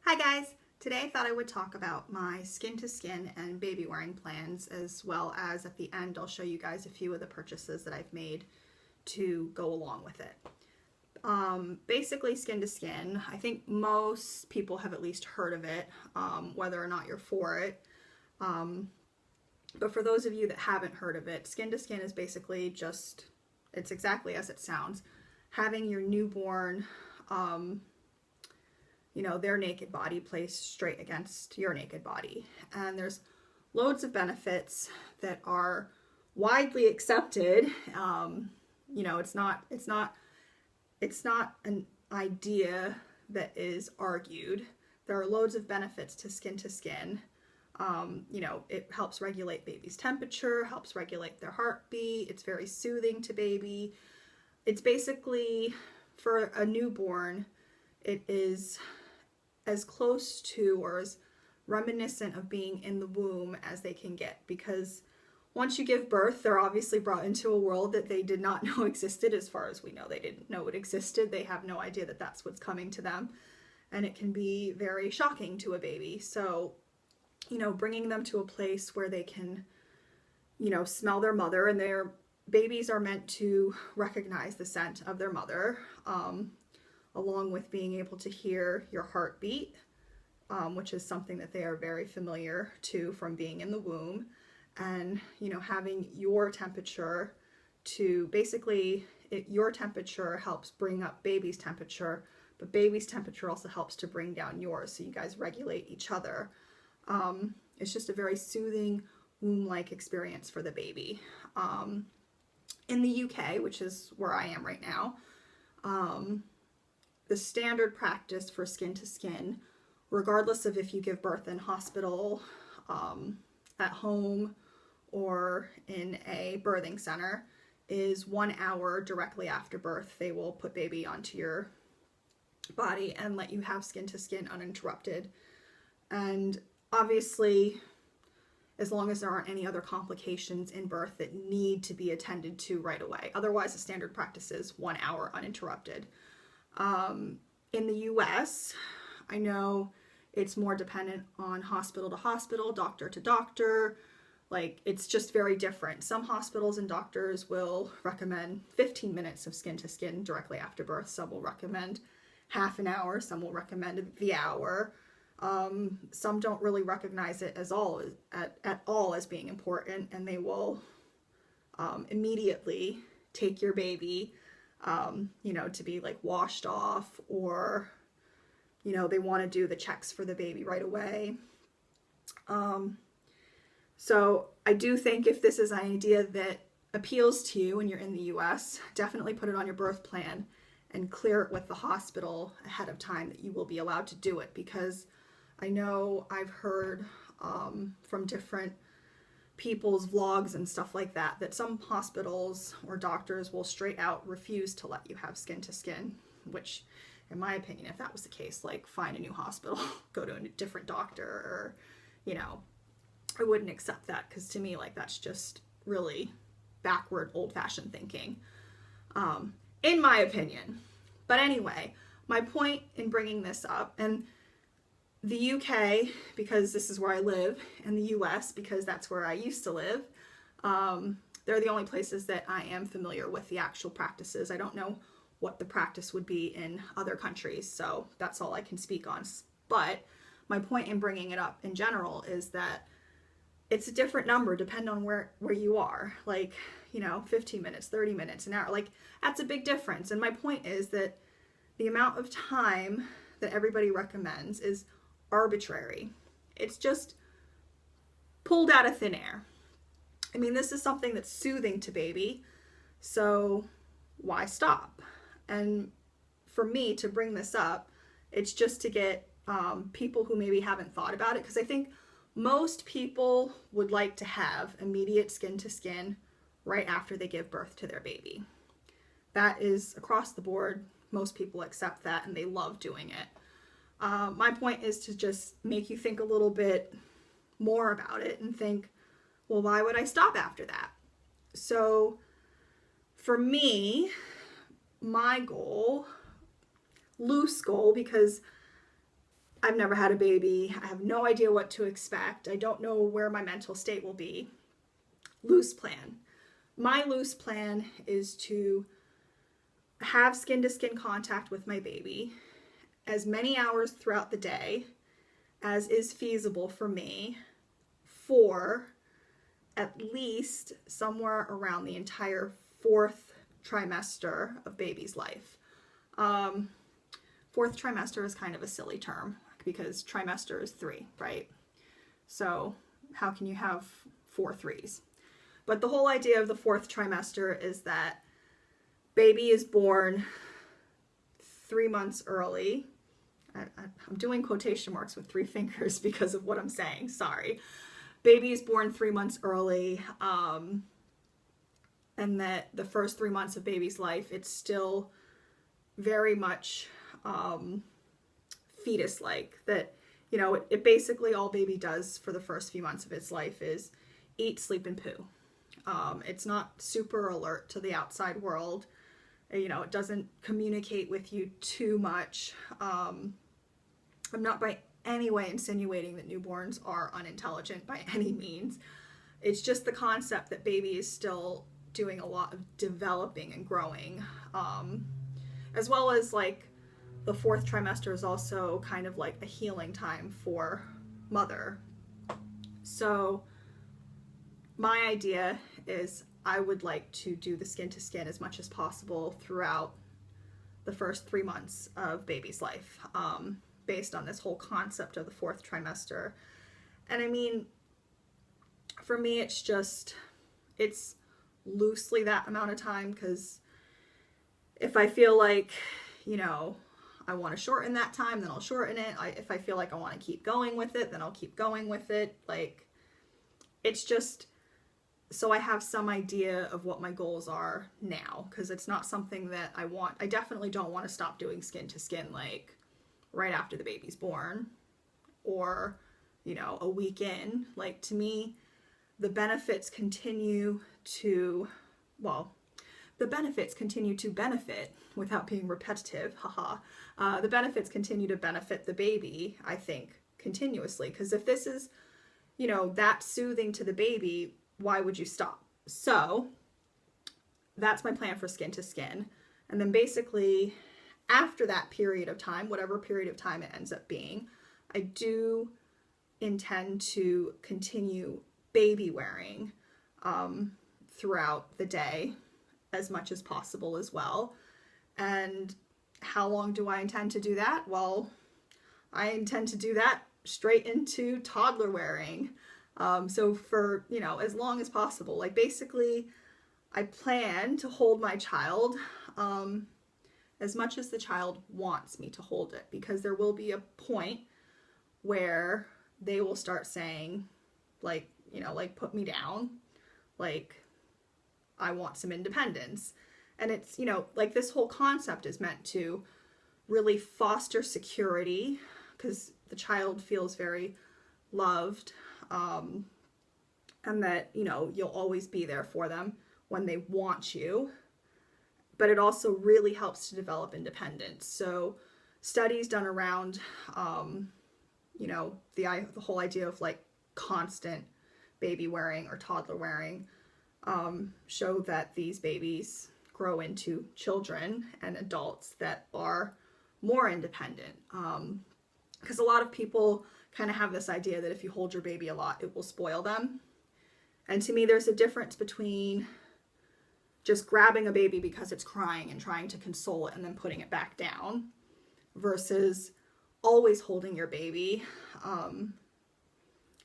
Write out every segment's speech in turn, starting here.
Hi guys! Today I thought I would talk about my skin to skin and baby wearing plans, as well as at the end I'll show you guys a few of the purchases that I've made to go along with it. Basically skin to skin, I think most people have at least heard of it, whether or not you're for it. But for those of you that haven't heard of it, skin to skin is basically just, it's exactly as it sounds, having your newborn their naked body placed straight against your naked body. And there's loads of benefits that are widely accepted. It's not an idea that is argued. There are loads of benefits to skin. It helps regulate baby's temperature, helps regulate their heartbeat. It's very soothing to baby. It's basically, for a newborn, it is as close to or as reminiscent of being in the womb as they can get, because once you give birth, they're obviously brought into a world that they did not know existed. As far as we know, they didn't know it existed. They have no idea that that's what's coming to them, and it can be very shocking to a baby. So, bringing them to a place where they can, smell their mother, and their babies are meant to recognize the scent of their mother, along with being able to hear your heartbeat, which is something that they are very familiar to from being in the womb, and having your temperature to basically, your temperature helps bring up baby's temperature, but baby's temperature also helps to bring down yours, so you guys regulate each other. It's just a very soothing womb-like experience for the baby. In the UK, which is where I am right now, the standard practice for skin to skin, regardless of if you give birth in hospital, at home, or in a birthing center, is 1 hour directly after birth. They will put baby onto your body and let you have skin to skin uninterrupted. And obviously, as long as there aren't any other complications in birth that need to be attended to right away. Otherwise, the standard practice is 1 hour uninterrupted. In the US, I know it's more dependent on hospital to hospital, doctor to doctor. Like, it's just very different. Some hospitals and doctors will recommend 15 minutes of skin to skin directly after birth. Some will recommend half an hour. Some will recommend the hour. Some don't really recognize it at all as being important, and they will immediately take your baby to be like washed off, or, they want to do the checks for the baby right away. So I do think if this is an idea that appeals to you and you're in the US, definitely put it on your birth plan and clear it with the hospital ahead of time that you will be allowed to do it, because I know I've heard from different people's vlogs and stuff like that, that some hospitals or doctors will straight out refuse to let you have skin to skin, which in my opinion, if that was the case, like, find a new hospital, go to a different doctor, or, I wouldn't accept that, because to me, like, that's just really backward, old-fashioned thinking, in my opinion. But anyway, my point in bringing this up, and the UK, because this is where I live, and the US, because that's where I used to live, they're the only places that I am familiar with the actual practices. I don't know what the practice would be in other countries, so that's all I can speak on. But my point in bringing it up in general is that it's a different number depending on where you are. Like, 15 minutes, 30 minutes, an hour, like, that's a big difference. And my point is that the amount of time that everybody recommends is arbitrary. It's just pulled out of thin air. I mean, this is something that's soothing to baby, so why stop? And for me to bring this up, it's just to get people who maybe haven't thought about it, because I think most people would like to have immediate skin to skin right after they give birth to their baby. That is across the board. Most people accept that and they love doing it. My point is to just make you think a little bit more about it and think, well, why would I stop after that? So for me, my goal, loose goal, because I've never had a baby. I have no idea what to expect. I don't know where my mental state will be. Loose plan. My loose plan is to have skin-to-skin contact with my baby as many hours throughout the day as is feasible for me for at least somewhere around the entire 4th trimester of baby's life. 4th trimester is kind of a silly term because trimester is 3, right? So how can you have 4 3s? But the whole idea of the 4th trimester is that baby is born 3 months early. I'm doing quotation marks with 3 fingers because of what I'm saying. Sorry. Baby is born 3 months early, and that the first 3 months of baby's life, it's still very much fetus-like. That, you know, it basically all baby does for the first few months of its life is eat, sleep, and poo. It's not super alert to the outside world. You know, it doesn't communicate with you too much. I'm not by any way insinuating that newborns are unintelligent by any means. It's just the concept that baby is still doing a lot of developing and growing, as well as like the 4th trimester is also kind of like a healing time for mother. So my idea is I would like to do the skin to skin as much as possible throughout the first 3 months of baby's life, based on this whole concept of the 4th trimester. And I mean, for me, it's loosely that amount of time, because if I feel like, you know, I want to shorten that time, then I'll shorten it. If I feel like I want to keep going with it, then I'll keep going with it. Like, it's just so I have some idea of what my goals are now, because it's not something that I definitely don't want to stop doing skin to skin like right after the baby's born or, you know, a week in. Like, to me, the benefits continue to benefit without being repetitive. Haha. The benefits continue to benefit the baby, I think, continuously. Because if this is, you know, that soothing to the baby, why would you stop? So that's my plan for skin to skin. And then basically after that period of time, whatever period of time it ends up being, I do intend to continue baby wearing throughout the day as much as possible as well. And how long do I intend to do that? Well, I intend to do that straight into toddler wearing. So for, you know, as long as possible. Like, basically, I plan to hold my child as much as the child wants me to hold it, because there will be a point where they will start saying, like, you know, like, put me down, like, I want some independence. And it's, you know, like, this whole concept is meant to really foster security, because the child feels very loved, and that, you know, you'll always be there for them when they want you. But it also really helps to develop independence. So studies done around, you know, the whole idea of like constant baby wearing or toddler wearing show that these babies grow into children and adults that are more independent. Because a lot of people kind of have this idea that if you hold your baby a lot, it will spoil them. And to me, there's a difference between just grabbing a baby because it's crying and trying to console it and then putting it back down, versus always holding your baby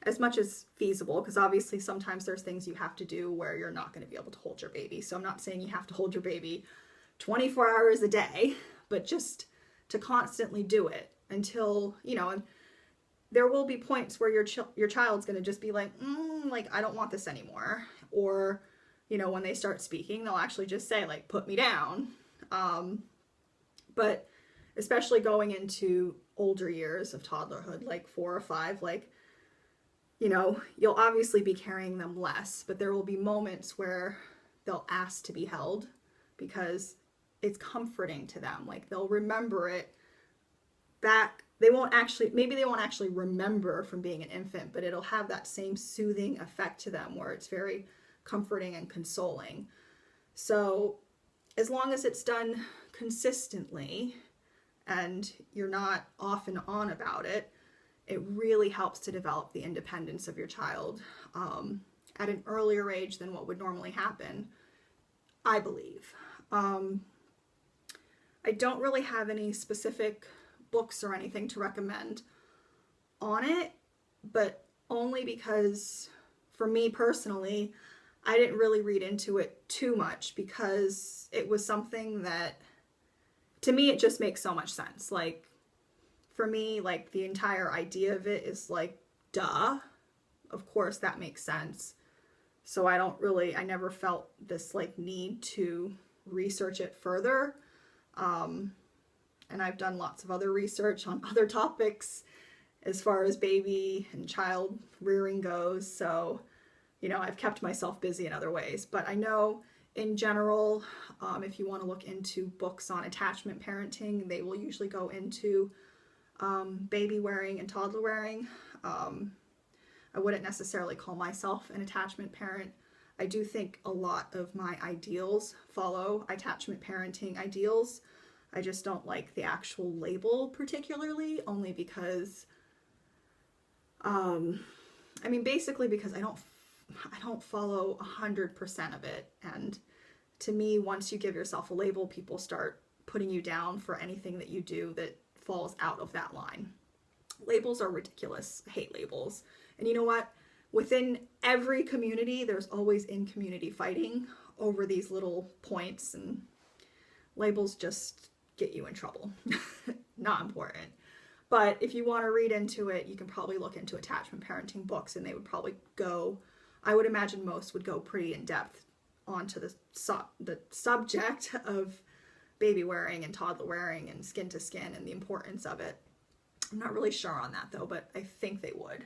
as much as feasible, because obviously sometimes there's things you have to do where you're not going to be able to hold your baby. So I'm not saying you have to hold your baby 24 hours a day, but just to constantly do it until, you know, and there will be points where your child's going to just be like, like, I don't want this anymore. Or, you know, when they start speaking, they'll actually just say, like, put me down. But especially going into older years of toddlerhood, like 4 or 5, like, you know, you'll obviously be carrying them less, but there will be moments where they'll ask to be held because it's comforting to them. Like, they'll remember it back maybe they won't actually remember from being an infant, but it'll have that same soothing effect to them where it's very comforting and consoling. So as long as it's done consistently and you're not off and on about it, it really helps to develop the independence of your child at an earlier age than what would normally happen, I believe. I don't really have any specific books or anything to recommend on it, but only because for me personally, I didn't really read into it too much because it was something that, to me, it just makes so much sense. Like, for me, like, the entire idea of it is like, duh, of course that makes sense. So I never felt this like need to research it further. And I've done lots of other research on other topics as far as baby and child rearing goes. So, you know, I've kept myself busy in other ways. But I know in general, if you want to look into books on attachment parenting, they will usually go into baby wearing and toddler wearing. I wouldn't necessarily call myself an attachment parent. I do think a lot of my ideals follow attachment parenting ideals. I just don't like the actual label particularly, only because, basically because I don't follow 100% of it. And to me, once you give yourself a label, people start putting you down for anything that you do that falls out of that line. Labels are ridiculous. I hate labels. And you know what? Within every community, there's always in-community fighting over these little points, and labels just get you in trouble. Not important. But if you want to read into it, you can probably look into attachment parenting books, and they would probably go, I would imagine most would go pretty in depth onto the subject of baby wearing and toddler wearing and skin to skin and the importance of it. I'm not really sure on that though, but I think they would.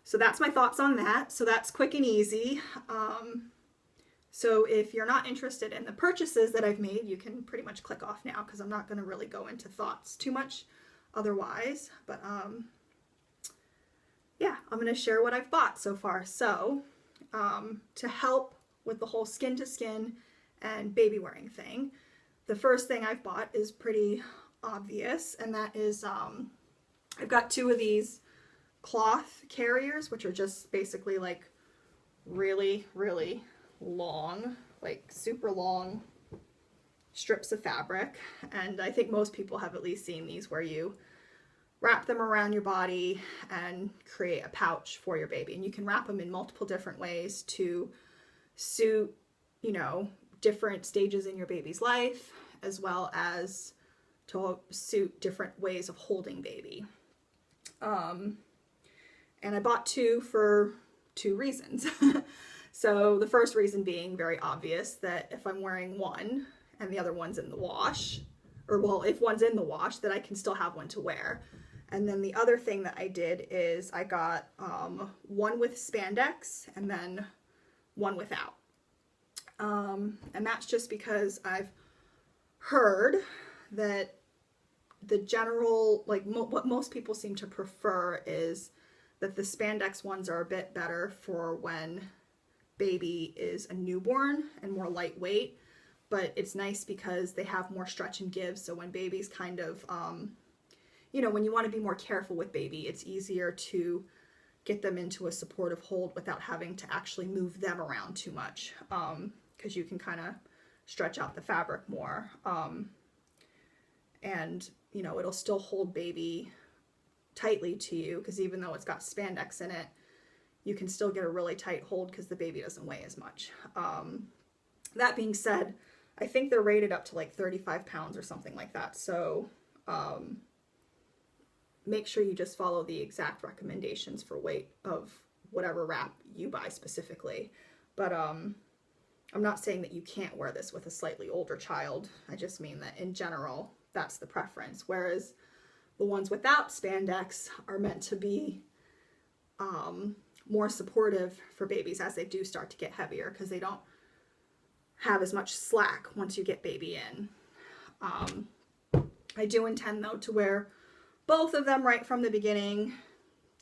So that's my thoughts on that. So that's quick and easy. So if you're not interested in the purchases that I've made, you can pretty much click off now because I'm not going to really go into thoughts too much otherwise. But yeah, I'm going to share what I've bought so far. So to help with the whole skin to skin and baby wearing thing, the first thing I've bought is pretty obvious, and that is I've got two of these cloth carriers, which are just basically like really, really long, like super long strips of fabric. And I think most people have at least seen these where you wrap them around your body and create a pouch for your baby. And you can wrap them in multiple different ways to suit, you know, different stages in your baby's life, as well as to suit different ways of holding baby. And I bought two for two reasons. So the first reason being very obvious, that if I'm wearing one and the other one's in the wash, or well, if one's in the wash, that I can still have one to wear. And then the other thing that I did is I got one with spandex and then one without. And that's just because I've heard that the general, like what most people seem to prefer is that the spandex ones are a bit better for when baby is a newborn and more lightweight, but it's nice because they have more stretch and give. So when baby's kind of, you know, when you want to be more careful with baby, it's easier to get them into a supportive hold without having to actually move them around too much, because you can kind of stretch out the fabric more. And, you know, it'll still hold baby tightly to you, because even though it's got spandex in it, you can still get a really tight hold because the baby doesn't weigh as much. That being said, I think they're rated up to like 35 pounds or something like that. So make sure you just follow the exact recommendations for weight of whatever wrap you buy specifically. But I'm not saying that you can't wear this with a slightly older child. I just mean that in general, that's the preference. Whereas the ones without spandex are meant to be more supportive for babies as they do start to get heavier, because they don't have as much slack once you get baby in. I do intend though to wear both of them right from the beginning,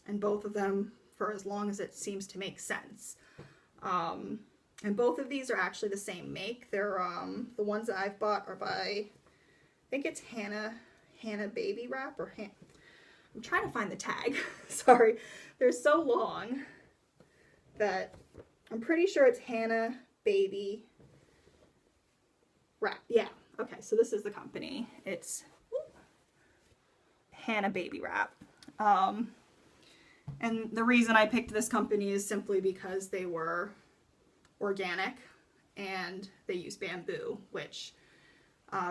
and both of them for as long as it seems to make sense. And both of these are actually the same make. They're the ones that I've bought are by, I think it's Hannah Baby Wrap, or I'm trying to find the tag. Sorry, they're so long that I'm pretty sure it's Hannah Baby Wrap. Yeah, okay, so this is the company. It's Hannah Baby Wrap. And the reason I picked this company is simply because they were organic and they use bamboo, which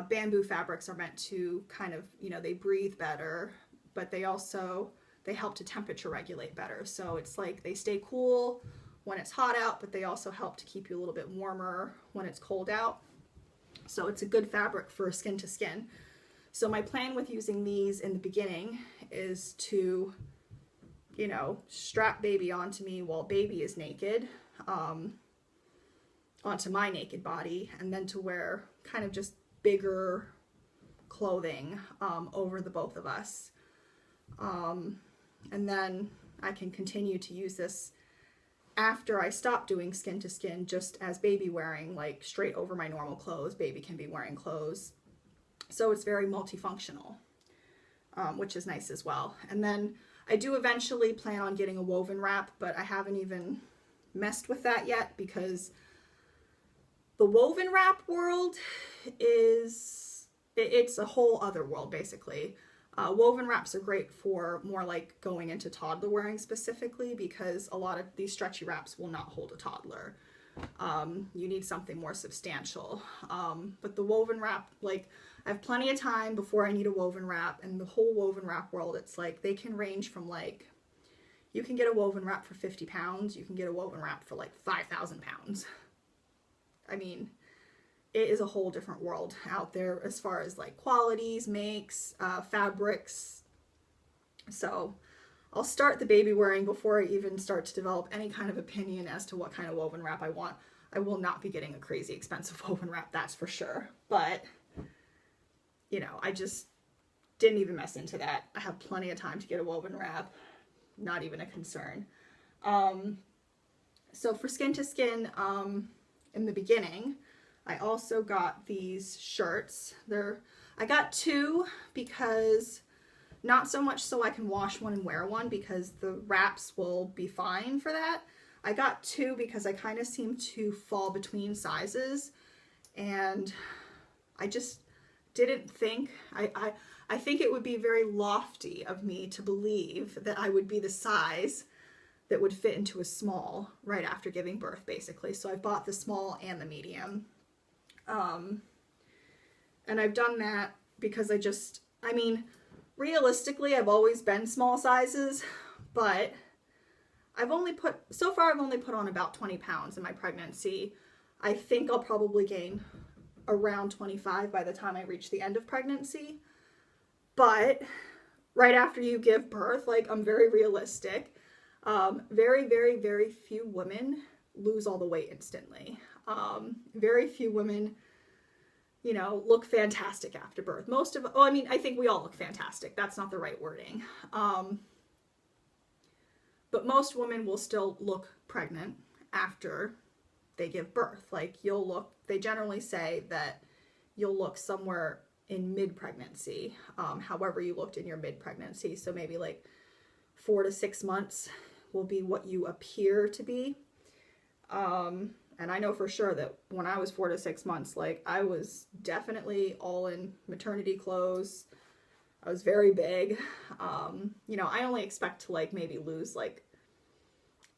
bamboo fabrics are meant to kind of, you know, they breathe better, but they help to temperature regulate better. So it's like they stay cool when it's hot out, but they also help to keep you a little bit warmer when it's cold out. So it's a good fabric for skin to skin. So my plan with using these in the beginning is to, you know, strap baby onto me while baby is naked, onto my naked body, and then to wear kind of just bigger clothing over the both of us. And then I can continue to use this after I stop doing skin to skin, just as baby wearing, like straight over my normal clothes. Baby can be wearing clothes. So it's very multifunctional, which is nice as well. And then I do eventually plan on getting a woven wrap, but I haven't even messed with that yet, because the woven wrap world it's a whole other world basically. Woven wraps are great for more like going into toddler wearing specifically, because a lot of these stretchy wraps will not hold a toddler. You need something more substantial. But the woven wrap, like, I have plenty of time before I need a woven wrap, and the whole woven wrap world, it's like they can range from, like, you can get a woven wrap for 50 pounds, you can get a woven wrap for like 5,000 pounds. I mean, it is a whole different world out there as far as like qualities, makes, fabrics. So I'll start the baby wearing before I even start to develop any kind of opinion as to what kind of woven wrap I want. I will not be getting a crazy expensive woven wrap, that's for sure. But, you know, I just didn't even mess into that. I have plenty of time to get a woven wrap. Not even a concern. So for skin to skin, in the beginning, I also got these shirts. I got two because, not so much so I can wash one and wear one, because the wraps will be fine for that. I got two because I kind of seem to fall between sizes, and I just didn't think, I think it would be very lofty of me to believe that I would be the size that would fit into a small right after giving birth, basically. So I bought the small and the medium. And I've done that because I mean, realistically, I've always been small sizes, but so far I've only put on about 20 pounds in my pregnancy. I think I'll probably gain around 25 by the time I reach the end of pregnancy. But right after you give birth, like, I'm very realistic. Very, very, very few women lose all the weight instantly. Very few women, you know, look fantastic after birth. I mean, I think we all look fantastic. That's not the right wording. But most women will still look pregnant after they give birth. Like, they generally say that you'll look somewhere in mid-pregnancy, however you looked in your mid-pregnancy. So maybe like 4 to 6 months will be what you appear to be. And I know for sure that when I was 4 to 6 months, like, I was definitely all in maternity clothes. I was very big. You know, I only expect to like maybe lose like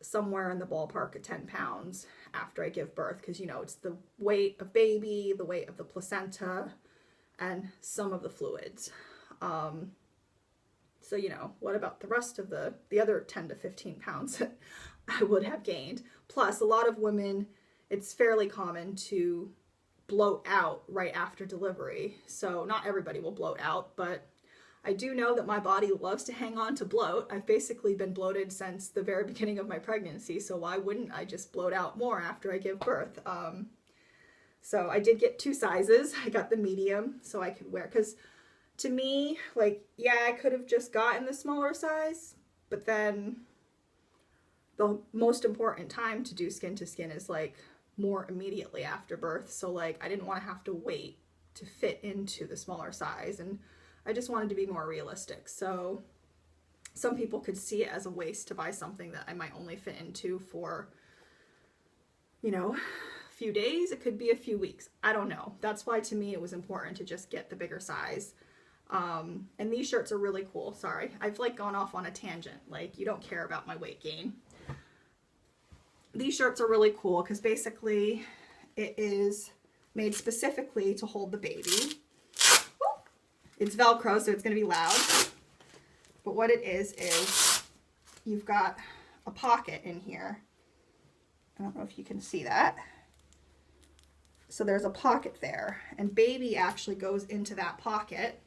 somewhere in the ballpark of 10 pounds after I give birth, because, you know, it's the weight of baby, the weight of the placenta, and some of the fluids. So, you know, what about the rest of the other 10 to 15 pounds that I would have gained? Plus, a lot of women, it's fairly common to bloat out right after delivery. So not everybody will bloat out, but I do know that my body loves to hang on to bloat. I've basically been bloated since the very beginning of my pregnancy, so why wouldn't I just bloat out more after I give birth? So I did get 2 sizes. I got the medium so I could wear, because to me, like, yeah, I could have just gotten the smaller size, but then the most important time to do skin to skin is like more immediately after birth. So like I didn't want to have to wait to fit into the smaller size, and I just wanted to be more realistic. So some people could see it as a waste to buy something that I might only fit into for, you know, a few days. It could be a few weeks. I don't know. That's why to me it was important to just get the bigger size. And these shirts are really cool. Sorry, I've like gone off on a tangent. Like, you don't care about my weight gain. These shirts are really cool because basically it is made specifically to hold the baby. It's Velcro, so it's going to be loud. But what it is you've got a pocket in here. I don't know if you can see that. So there's a pocket there, and baby actually goes into that pocket.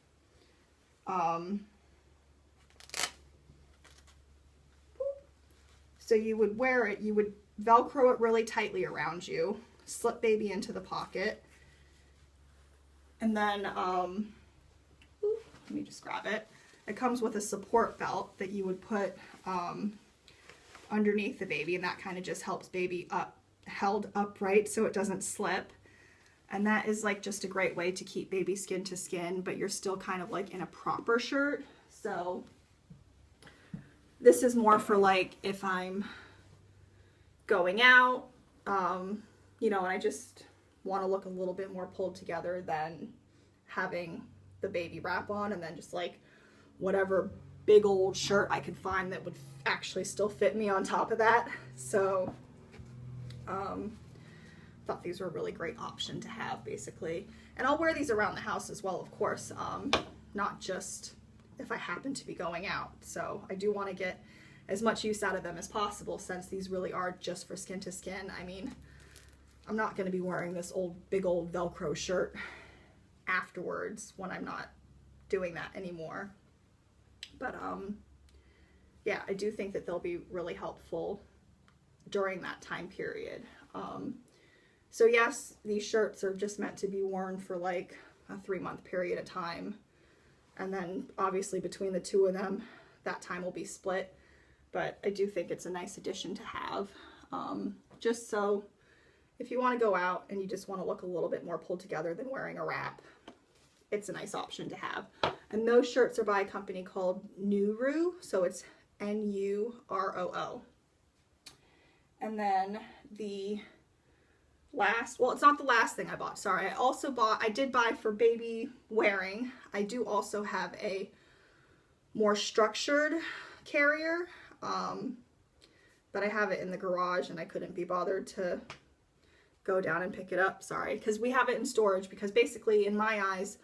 So you would wear it, you would Velcro it really tightly around you, slip baby into the pocket, and then, let me just grab it. It comes with a support belt that you would put underneath the baby, and that kind of just helps baby held upright so it doesn't slip. And that is like just a great way to keep baby skin to skin, but you're still kind of like in a proper shirt. So this is more for like if I'm going out, you know, and I just want to look a little bit more pulled together than having the baby wrap on and then just like whatever big old shirt I could find that would actually still fit me on top of that. So thought these were a really great option to have, basically. And I'll wear these around the house as well, of course, not just if I happen to be going out. So I do want to get as much use out of them as possible, since these really are just for skin to skin. I mean, I'm not going to be wearing this big old Velcro shirt afterwards when I'm not doing that anymore. But yeah, I do think that they'll be really helpful during that time period. So yes, these shirts are just meant to be worn for like a 3-month period of time. And then obviously between the two of them, that time will be split. But I do think it's a nice addition to have. Just so if you want to go out and you just want to look a little bit more pulled together than wearing a wrap, it's a nice option to have. And those shirts are by a company called Nuroo. So it's Nuroo. And then the last, well, it's not the last thing I bought, sorry. I did buy for Babywearing. I do also have a more structured carrier, but I have it in the garage and I couldn't be bothered to go down and pick it up, sorry, because we have it in storage, because basically in my eyes,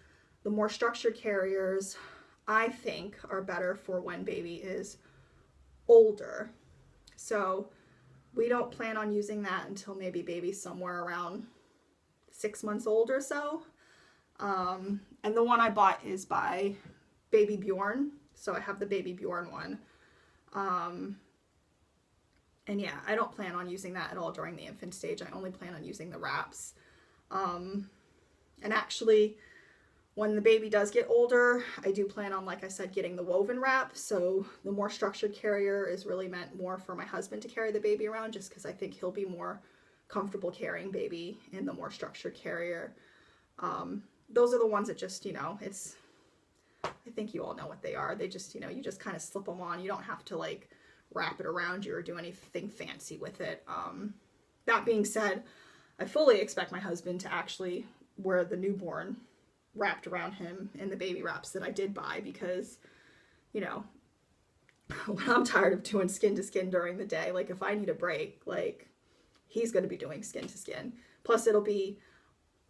the more structured carriers, I think, are better for when baby is older. So we don't plan on using that until maybe baby's somewhere around 6 months old or so. And the one I bought is by Babywearing. So I have the Babywearing one. And yeah, I don't plan on using that at all during the infant stage. I only plan on using the wraps. And actually, when the baby does get older, I do plan on, like I said, getting the woven wrap. So the more structured carrier is really meant more for my husband to carry the baby around, just because I think he'll be more comfortable carrying baby in the more structured carrier. Those are the ones that just, you know, I think you all know what they are. They just, you know, you just kind of slip them on. You don't have to like wrap it around you or do anything fancy with it. That being said, I fully expect my husband to actually wear the newborn wrapped around him in the baby wraps that I did buy, because, you know, when I'm tired of doing skin to skin during the day, like if I need a break, like he's going to be doing skin to skin. Plus it'll be,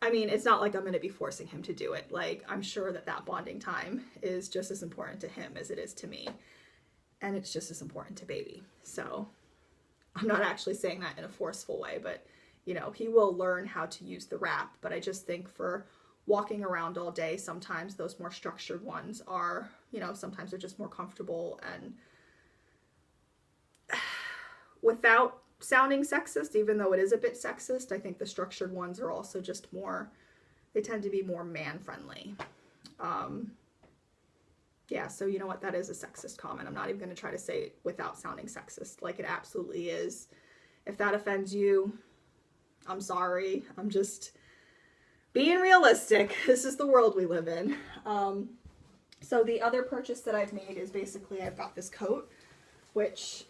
I mean, it's not like I'm going to be forcing him to do it. Like, I'm sure that that bonding time is just as important to him as it is to me. And it's just as important to baby. So I'm not actually saying that in a forceful way, but, you know, he will learn how to use the wrap. But I just think for walking around all day, sometimes those more structured ones are, you know, sometimes they're just more comfortable. And without sounding sexist, even though it is a bit sexist, I think the structured ones are also just more, they tend to be more man-friendly. Yeah, so you know what? That is a sexist comment. I'm not even going to try to say it without sounding sexist. Like, it absolutely is. If that offends you, I'm sorry. I'm just being realistic. This is the world we live in. So the other purchase that I've made is basically I've got this coat, which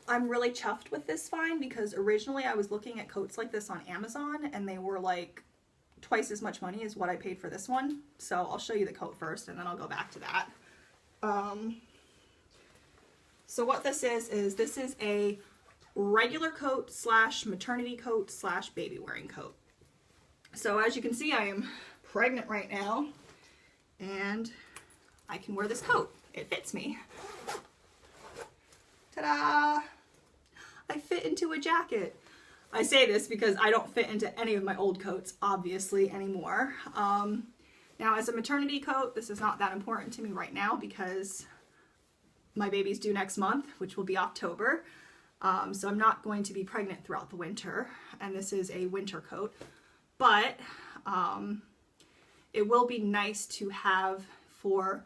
I'm really chuffed with this find because originally I was looking at coats like this on Amazon and they were like twice as much money as what I paid for this one. So I'll show you the coat first and then I'll go back to that. So what this is this is a regular coat slash maternity coat slash baby wearing coat. So as you can see, I am pregnant right now and I can wear this coat. It fits me. Ta-da! I fit into a jacket. I say this because I don't fit into any of my old coats, obviously, anymore. Now, as a maternity coat, this is not that important to me right now because my baby's due next month, which will be October. So I'm not going to be pregnant throughout the winter, and this is a winter coat. But it will be nice to have for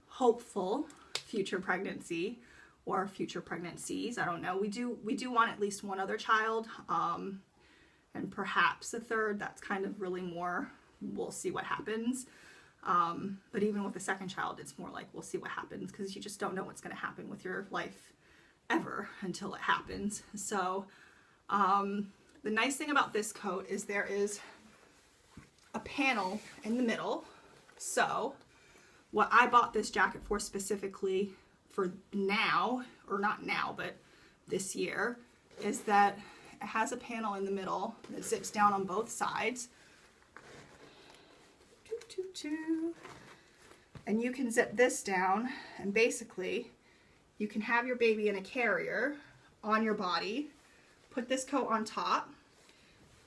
hopeful future pregnancy or future pregnancies. I don't know. We do want at least one other child, and perhaps a third. That's kind of really more, we'll see what happens. But even with the second child, it's more like we'll see what happens because you just don't know what's going to happen with your life ever until it happens. So the nice thing about this coat is there is a panel in the middle. So what I bought this jacket for specifically for now, or not now, but this year, is that it has a panel in the middle that zips down on both sides. And you can zip this down and basically you can have your baby in a carrier on your body, put this coat on top,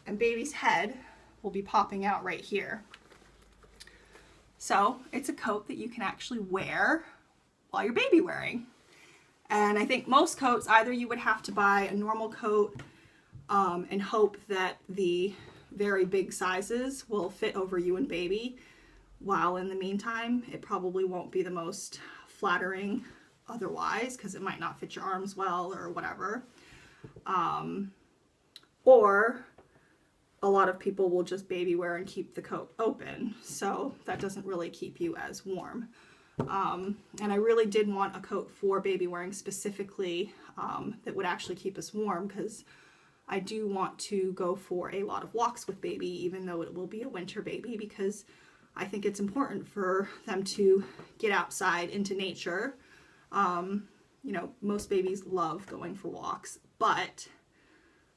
and baby's head will be popping out right here. So it's a coat that you can actually wear while you're baby wearing. And I think most coats, either you would have to buy a normal coat and hope that the very big sizes will fit over you and baby, while in the meantime it probably won't be the most flattering otherwise because it might not fit your arms well or whatever. Or a lot of people will just baby wear and keep the coat open, so that doesn't really keep you as warm. And I really did want a coat for baby wearing specifically that would actually keep us warm because I do want to go for a lot of walks with baby, even though it will be a winter baby, because I think it's important for them to get outside into nature. You know, most babies love going for walks, but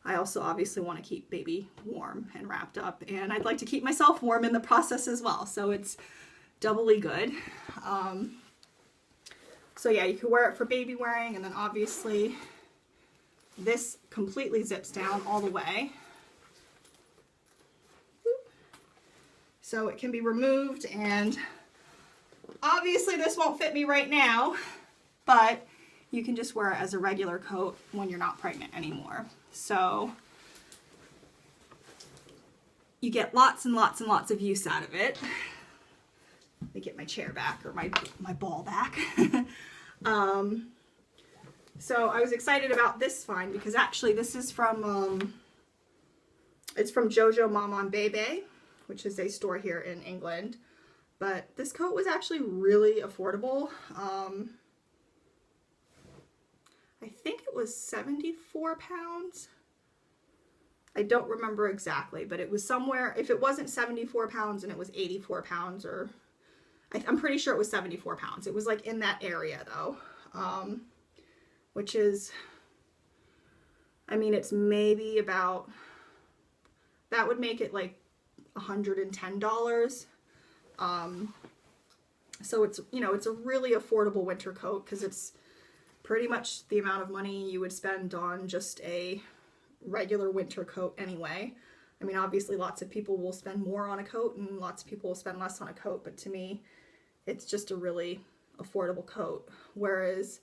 I also obviously want to keep baby warm and wrapped up, and I'd like to keep myself warm in the process as well, so it's doubly good. So yeah, you can wear it for baby wearing, and then obviously this completely zips down all the way. So it can be removed, and obviously this won't fit me right now, but you can just wear it as a regular coat when you're not pregnant anymore. So you get lots and lots and lots of use out of it. Let me get my chair back, or my ball back. So I was excited about this find because actually this is from, it's from Jojo Mama and Bebe, which is a store here in England. But this coat was actually really affordable. I think it was 74 pounds. I don't remember exactly, but it was somewhere, if it wasn't 74 pounds and it was 84 pounds, or I'm pretty sure it was 74 pounds. It was like in that area though, which is, I mean, it's maybe about, that would make it like $110. So it's, you know, it's a really affordable winter coat because it's pretty much the amount of money you would spend on just a regular winter coat anyway. I mean, obviously lots of people will spend more on a coat and lots of people will spend less on a coat, but to me, it's just a really affordable coat. Whereas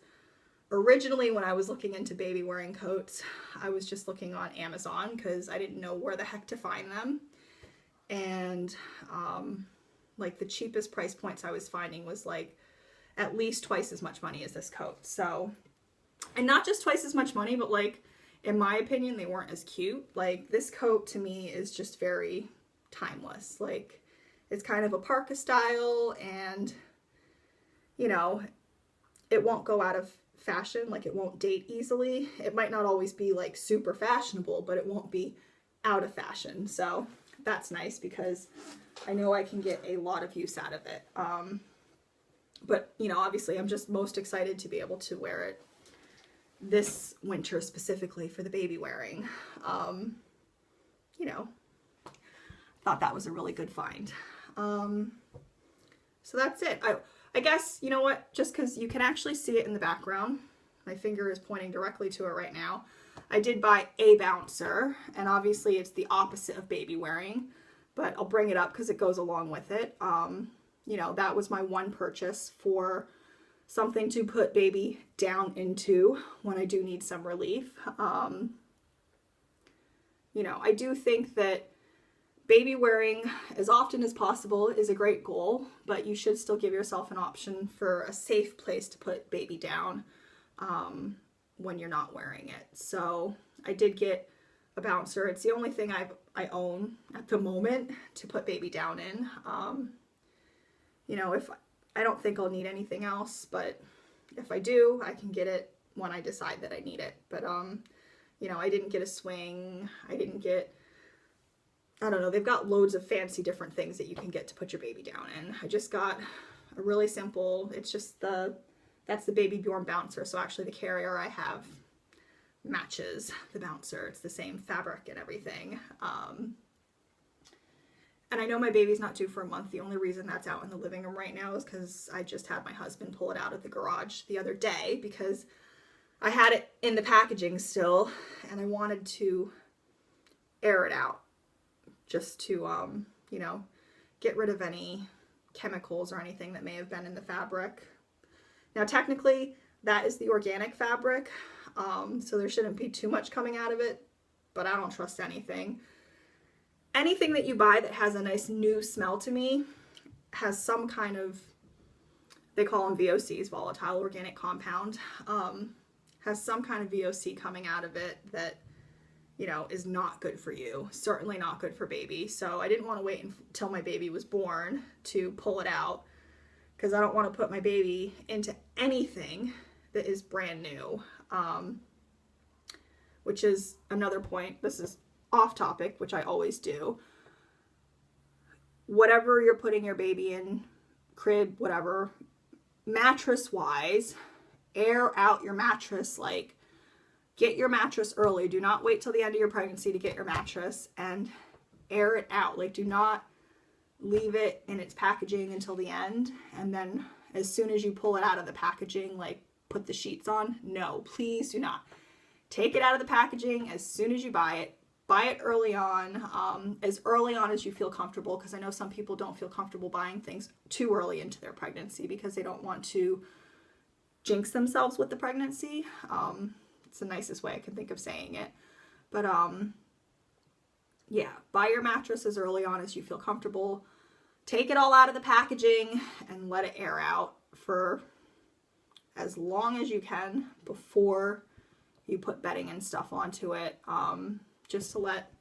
originally when I was looking into baby wearing coats, I was just looking on Amazon because I didn't know where the heck to find them. And Like the cheapest price points I was finding was like at least twice as much money as this coat. So, and not just twice as much money, but like, in my opinion, they weren't as cute. Like this coat to me is just very timeless. Like it's kind of a parka style, and you know, it won't go out of fashion. Like it won't date easily. It might not always be like super fashionable, but it won't be out of fashion. So that's nice because I know I can get a lot of use out of it. But you know, obviously I'm just most excited to be able to wear it this winter specifically for the baby wearing. You know, thought that was a really good find. So that's it. I guess, you know what, just because you can actually see it in the background, my finger is pointing directly to it right now. I did buy a bouncer, and obviously it's the opposite of baby wearing, but I'll bring it up because it goes along with it. You know, that was my one purchase for something to put baby down into when I do need some relief. You know, I do think that baby wearing as often as possible is a great goal, but you should still give yourself an option for a safe place to put baby down when you're not wearing it. So I did get a bouncer. It's the only thing I own at the moment to put baby down in. You know, if I don't think I'll need anything else, but if I do, I can get it when I decide that I need it. But you know, I didn't get a swing. I didn't get, I don't know, they've got loads of fancy different things that you can get to put your baby down in. I just got a really simple, it's just that's the Babywearing bouncer. So actually the carrier I have matches the bouncer. It's the same fabric and everything. And I know my baby's not due for a month. The only reason that's out in the living room right now is because I just had my husband pull it out of the garage the other day because I had it in the packaging still and I wanted to air it out just to, you know, get rid of any chemicals or anything that may have been in the fabric. Now, technically, that is the organic fabric, so there shouldn't be too much coming out of it, but I don't trust anything. Anything that you buy that has a nice new smell to me has some kind of, they call them VOCs, volatile organic compound, has some kind of VOC coming out of it that, you know, is not good for you. Certainly not good for baby. So I didn't want to wait until my baby was born to pull it out because I don't want to put my baby into anything that is brand new, which is another point. This is off topic, which I always do. Whatever you're putting your baby in, crib, whatever, mattress wise, air out your mattress. Like, get your mattress early. Do not wait till the end of your pregnancy to get your mattress, and air it out. Like, do not leave it in its packaging until the end and then as soon as you pull it out of the packaging, like, put the sheets on. No, please do not. Take it out of the packaging as soon as you buy it. Buy it early on, as early on as you feel comfortable, because I know some people don't feel comfortable buying things too early into their pregnancy because they don't want to jinx themselves with the pregnancy. It's the nicest way I can think of saying it. But yeah, buy your mattress as early on as you feel comfortable. Take it all out of the packaging and let it air out for as long as you can before you put bedding and stuff onto it. Just to let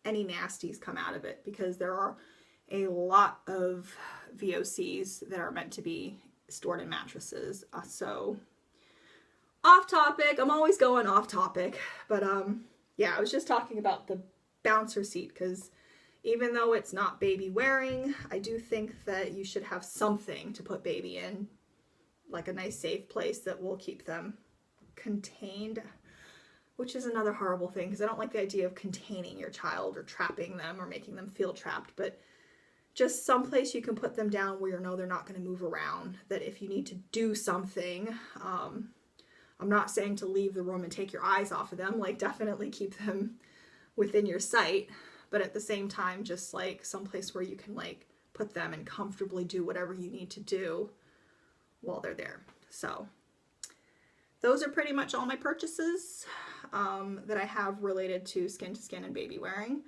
any nasties come out of it, because there are a lot of VOCs that are meant to be stored in mattresses. So off topic, I'm always going off topic, but yeah, I was just talking about the bouncer seat because even though it's not baby wearing, I do think that you should have something to put baby in, like a nice safe place that will keep them contained, which is another horrible thing because I don't like the idea of containing your child or trapping them or making them feel trapped, but just someplace you can put them down where you know they're not going to move around, that if you need to do something, I'm not saying to leave the room and take your eyes off of them, like definitely keep them within your sight, but at the same time, just like someplace where you can like put them and comfortably do whatever you need to do while they're there. So those are pretty much all my purchases that I have related to skin and baby wearing,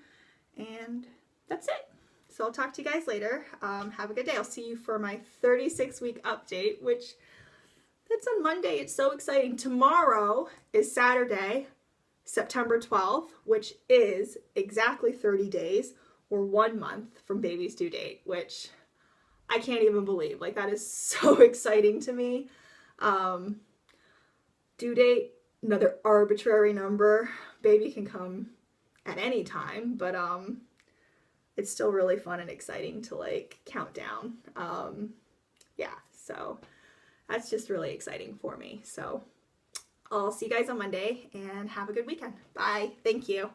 and that's it. So I'll talk to you guys later. Have a good day. I'll see you for my 36-week update, which it's on Monday. It's so exciting. Tomorrow is Saturday, September 12th, which is exactly 30 days or 1 month from baby's due date, which I can't even believe. Like, that is so exciting to me. Due date, another arbitrary number. Baby can come at any time, but it's still really fun and exciting to like count down. Yeah, so that's just really exciting for me. So I'll see you guys on Monday and have a good weekend. Bye. Thank you.